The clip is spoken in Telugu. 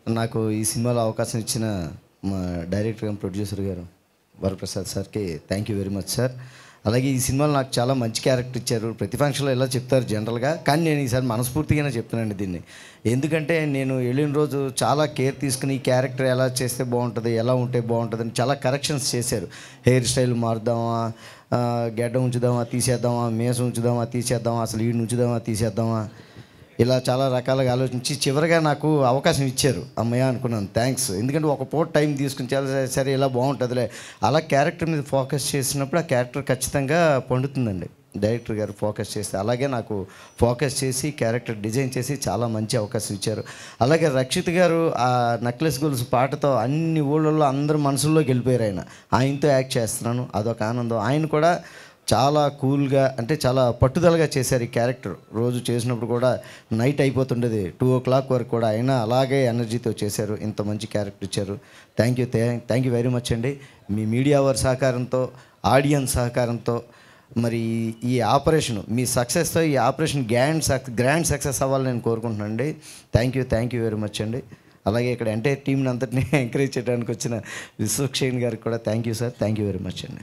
నాకు ఈ సినిమాలో అవకాశం ఇచ్చిన మా డైరెక్టర్ అండ్ ప్రొడ్యూసర్ గారు వరప్రసాద్ సార్కి thank you very much sir. అలాగే ఈ సినిమాలో నాకు చాలా మంచి క్యారెక్టర్ ఇచ్చారు. ప్రతి ఫంక్షన్లో ఇలా చెప్తారు జనరల్గా, కానీ నేను ఈసారి మనస్ఫూర్తిగానే చెప్తున్నానండి దీన్ని. ఎందుకంటే నేను వెళ్ళిన రోజు చాలా కేర్ తీసుకుని ఈ క్యారెక్టర్ ఎలా చేస్తే బాగుంటుంది, ఎలా ఉంటే బాగుంటుంది అని చాలా కరెక్షన్స్ చేశారు. హెయిర్ స్టైల్ మారుద్దామా, గెడ్డ ఉంచుదామా తీసేద్దామా, మీసం ఉంచుదామా తీసేద్దామా, అసలు ఈడు ఉంచుదామా తీసేద్దామా, ఇలా చాలా రకాలుగా ఆలోచించి చివరిగా నాకు అవకాశం ఇచ్చారు. అమ్మయ్య అనుకున్నాను, థ్యాంక్స్. ఎందుకంటే ఒక పూట టైం తీసుకుని చాలా సరే ఇలా బాగుంటుందిలే అలా క్యారెక్టర్ మీద ఫోకస్ చేసినప్పుడు ఆ క్యారెక్టర్ ఖచ్చితంగా పండుతుందండి. డైరెక్టర్ గారు ఫోకస్ చేస్తే అలాగే నాకు ఫోకస్ చేసి క్యారెక్టర్ డిజైన్ చేసి చాలా మంచి అవకాశం ఇచ్చారు. అలాగే రక్షిత్ గారు ఆ నెక్లెస్ గొలుసు పాటతో అన్ని ఊళ్ళల్లో అందరి మనసుల్లోకి వెళ్ళిపోయారు. ఆయనతో యాక్ట్ చేస్తున్నాను, అదొక ఆనందం. ఆయన కూడా చాలా కూల్గా అంటే చాలా పట్టుదలగా చేశారు ఈ క్యారెక్టర్. రోజు చేసినప్పుడు కూడా నైట్ అయిపోతుండేది 2 o'clock వరకు కూడా, అయినా అలాగే ఎనర్జీతో చేశారు. ఇంత మంచి క్యారెక్టర్ ఇచ్చారు. థ్యాంక్ యూ వెరీ మచ్ అండి. మీ మీడియా వారి సహకారంతో, ఆడియన్స్ సహకారంతో మరి ఈ ఆపరేషన్ మీ సక్సెస్తో ఈ ఆపరేషన్ గ్రాండ్ సక్సెస్ అవ్వాలని నేను కోరుకుంటున్నాను అండి. థ్యాంక్ యూ వెరీ మచ్ అండి. అలాగే ఇక్కడ ఎంటైర్ టీంని అంతటినీ ఎంకరేజ్ చేయడానికి వచ్చిన విశ్వక్షేణ్ గారికి కూడా thank you sir. Thank you very much అండి.